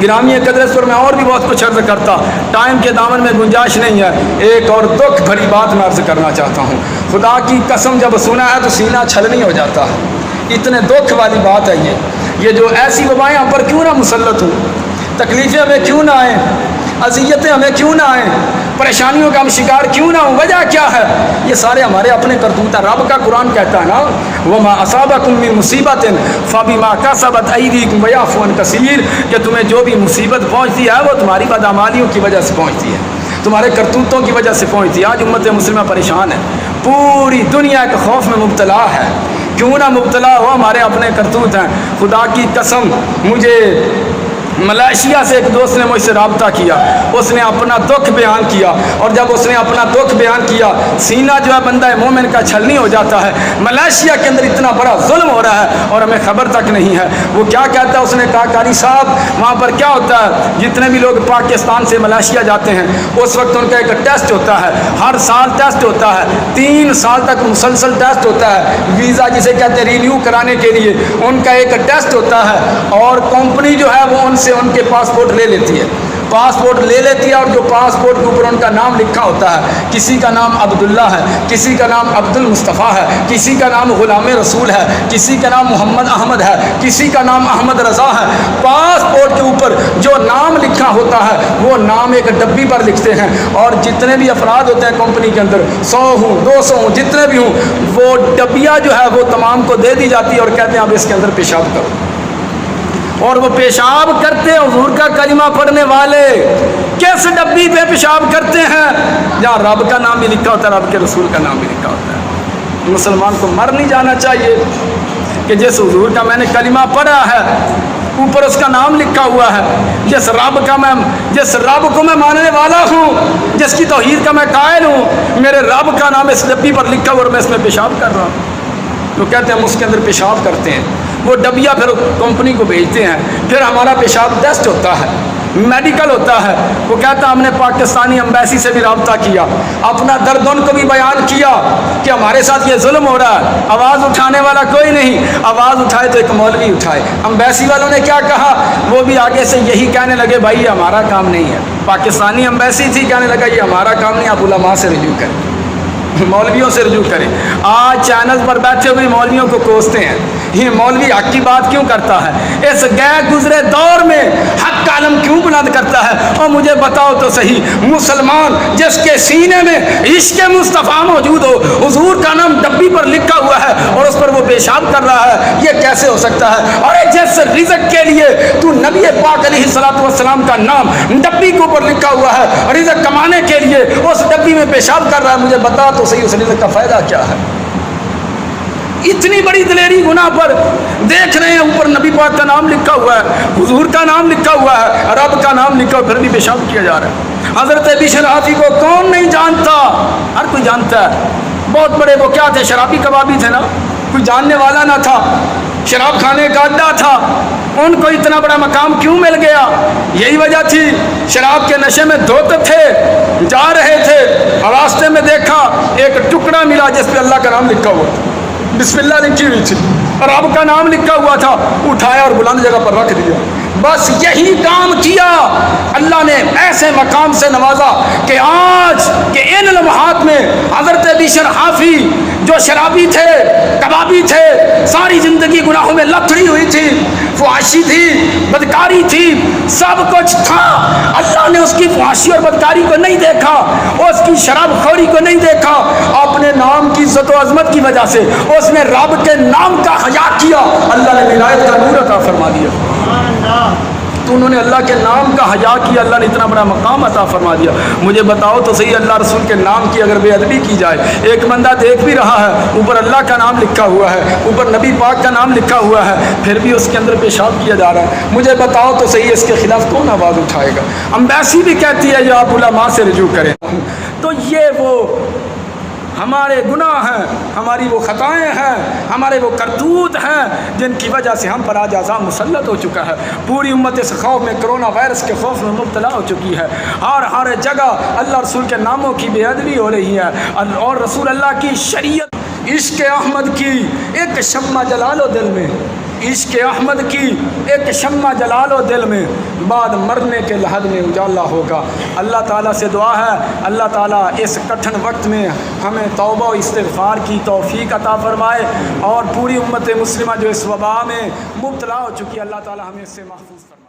گرامی قدر اس پر میں اور بھی بہت کچھ عرض کرتا، ٹائم کے دامن میں گنجائش نہیں ہے۔ ایک اور دکھ بھری بات میں عرض کرنا چاہتا ہوں، خدا کی قسم جب سنا ہے تو سینہ چھلنی ہو جاتا ہے، اتنے دکھ والی بات ہے یہ جو ایسی وبائیں ہم پر کیوں نہ مسلط ہوں، تکلیفیں ہمیں کیوں نہ آئیں، اذیتیں ہمیں کیوں نہ آئیں، پریشانیوں کا ہم شکار کیوں نہ ہوں، وجہ کیا ہے؟ یہ سارے ہمارے اپنے کرتوت ہیں۔ رب کا قرآن کہتا ہے نا، وَمَا أَصَابَكُم مِّن مُّصِيبَةٍ فَبِمَا كَسَبَتْ أَيْدِيكُمْ وَيَعْفُو عَن كَثِيرٍ، کہ تمہیں جو بھی مصیبت پہنچتی ہے وہ تمہاری بدعمالیوں کی وجہ سے پہنچتی ہے، تمہارے کرتوتوں کی وجہ سے پہنچتی ہے۔ آج امت مسلمہ پریشان ہے، پوری دنیا کے خوف میں مبتلا ہے، کیوں نہ مبتلا ہو، ہمارے اپنے کرتوت ہیں۔ خدا کی قسم مجھے ملائیشیا سے ایک دوست نے مجھ سے رابطہ کیا، اس نے اپنا دکھ بیان کیا، اور جب اس نے اپنا دکھ بیان کیا سینہ جو ہے بندہ مومن کا چھلنی ہو جاتا ہے۔ ملائیشیا کے اندر اتنا بڑا ظلم ہو رہا ہے اور ہمیں خبر تک نہیں ہے۔ وہ کیا کہتا ہے، اس نے کہا قاری صاحب وہاں پر کیا ہوتا ہے، جتنے بھی لوگ پاکستان سے ملائیشیا جاتے ہیں اس وقت ان کا ایک ٹیسٹ ہوتا ہے، ہر سال ٹیسٹ ہوتا ہے، 3 سال تک مسلسل ٹیسٹ ہوتا ہے، ویزا جسے کہتے ہیں رینیو کرانے کے لیے ان کا ایک ٹیسٹ ہوتا ہے، اور کمپنی جو ہے وہ ان سے ان کے پاسپورٹ لے لیتی ہے، پاسپورٹ لے لیتی ہے، اور جو پاسپورٹ کے اوپر ان کا نام لکھا ہوتا ہے، کسی کا نام عبداللہ ہے، کسی کا نام عبد المصطفیٰ ہے، کسی کا نام غلام رسول ہے، کسی کا نام محمد احمد ہے، کسی کا نام احمد رضا ہے۔ پاسپورٹ کے اوپر جو نام لکھا ہوتا ہے وہ نام ایک ڈبی پر لکھتے ہیں، اور جتنے بھی افراد ہوتے ہیں کمپنی کے اندر 100 ہوں 200 ہوں جتنے بھی ہوں، وہ ڈبیا جو ہے وہ تمام کو دے دی جاتی ہے اور کہتے ہیں اب اس کے اندر پیشاب کرو، اور وہ پیشاب کرتے ہیں۔ حضور کا کلمہ پڑھنے والے کس ڈبی پہ پیشاب کرتے ہیں؟ جہاں رب کا نام بھی لکھا ہوتا ہے، رب کے رسول کا نام بھی لکھا ہوتا ہے۔ مسلمان کو مر نہیں جانا چاہیے کہ جس حضور کا میں نے کلمہ پڑھا ہے اوپر اس کا نام لکھا ہوا ہے، جس رب کو میں ماننے والا ہوں، جس کی توحید کا میں قائل ہوں، میرے رب کا نام اس ڈبی پر لکھا ہوا اور میں اس میں پیشاب کر رہا ہوں۔ تو کہتے ہیں ہم اس کے اندر پیشاب کرتے ہیں، وہ ڈبیا پھر کمپنی کو بھیجتے ہیں، پھر ہمارا پیشاب ٹیسٹ ہوتا ہے، میڈیکل ہوتا ہے۔ وہ کہتا ہم نے پاکستانی امبیسی سے بھی رابطہ کیا، اپنا درد ان کو بھی بیان کیا کہ ہمارے ساتھ یہ ظلم ہو رہا ہے، آواز اٹھانے والا کوئی نہیں، آواز اٹھائے تو ایک مولوی اٹھائے۔ امبیسی والوں نے کیا کہا، وہ بھی آگے سے یہی کہنے لگے بھائی یہ ہمارا کام نہیں ہے۔ پاکستانی امبیسی تھی، کہنے لگا یہ ہمارا کام نہیں، آپ علماء سے رجوع کریں، مولویوں سے رجوع کریں۔ آج چینل پر بیٹھے ہوئے مولویوں کو کوستے ہیں، یہ مولوی حق کی بات کیوں کرتا ہے، اس گئے گزرے دور میں حق کا علم کیوں بلند کرتا ہے؟ اور مجھے بتاؤ تو صحیح، مسلمان جس کے سینے میں عشق مصطفیٰ موجود ہو، حضور کا نام ڈبی پر لکھا ہوا ہے اور اس پر وہ پیشاب کر رہا ہے، یہ کیسے ہو سکتا ہے؟ اور جس رزق کے لیے تو نبی پاک علیہ الصلوۃ والسلام کا نام ڈبی کے اوپر لکھا ہوا ہے، رزق کمانے کے لیے اس ڈبی میں پیشاب کر رہا ہے، مجھے بتا تو صحیح اس رزق کا فائدہ کیا ہے؟ اتنی بڑی دلیری گناہ پر دیکھ رہے ہیں، اوپر نبی پاک کا نام لکھا ہوا ہے، حضور کا نام لکھا ہوا ہے، رب کا نام لکھا ہوا، پھر بھی پیشاب کیا جا رہا ہے۔ حضرت بشر حافی کو کون نہیں جانتا؟ ہر کوئی جانتا ہے، بہت بڑے وہ کیا تھے، شرابی کبابی تھے نا، کوئی جاننے والا نہ تھا، شراب کھانے کا اڈا تھا، ان کو اتنا بڑا مقام کیوں مل گیا؟ یہی وجہ تھی، شراب کے نشے میں دھوتے تھے، جا رہے تھے، راستے میں دیکھا ایک ٹکڑا ملا جس پہ اللہ کا نام لکھا ہوا تھا، بسم اللہ لکھی ہوئی تھی، رب کا نام لکھا ہوا تھا، اٹھایا اور بلند جگہ پر رکھ دیا۔ بس یہی کام کیا، اللہ نے ایسے مقام سے نوازا کہ آج کے ان لمحات میں حضرت بشر حافی جو شرابی تھے، کبابی تھے، ساری زندگی گناہوں میں لتڑی ہوئی تھی، فحاشی تھی، بدکاری تھی، سب کچھ تھا، اللہ نے اس کی فحاشی اور بدکاری کو نہیں دیکھا، اس کی شراب خوری کو نہیں دیکھا، اپنے نام کی عزت و عظمت کی وجہ سے اس نے رب کے نام کا حیا کیا، اللہ نے ولایت کا نور عطا فرما دیا۔ تو انہوں نے اللہ کے نام کا حیا کیا، اللہ نے اتنا بڑا مقام عطا فرما دیا۔ مجھے بتاؤ تو صحیح، اللہ رسول کے نام کی اگر بے ادبی کی جائے، ایک بندہ دیکھ بھی رہا ہے، اوپر اللہ کا نام لکھا ہوا ہے، اوپر نبی پاک کا نام لکھا ہوا ہے، پھر بھی اس کے اندر پیشاب کیا جا رہا ہے، مجھے بتاؤ تو صحیح اس کے خلاف کون آواز اٹھائے گا؟ امبیسی بھی کہتی ہے جو آپ علماء سے رجوع کریں۔ تو یہ وہ ہمارے گناہ ہیں، ہماری وہ خطائیں ہیں، ہمارے وہ کرتوت ہیں جن کی وجہ سے ہم پر آج عذاب مسلط ہو چکا ہے۔ پوری امت اس خوف میں، کرونا وائرس کے خوف میں مبتلا ہو چکی ہے، اور ہر جگہ اللہ رسول کے ناموں کی بے ادبی ہو رہی ہے، اور رسول اللہ کی شریعت عشق احمد کی ایک شمع جلا لو دل میں، عشق احمد کی ایک شمع جلا لو دل میں، بعد مرنے کے لحد میں اجالا ہوگا۔ اللہ تعالیٰ سے دعا ہے اللہ تعالیٰ اس کٹھن وقت میں ہمیں توبہ و استغفار کی توفیق عطا فرمائے، اور پوری امت مسلمہ جو اس وبا میں مبتلا ہو چکی ہے اللہ تعالیٰ ہمیں اس سے محفوظ فرمائے۔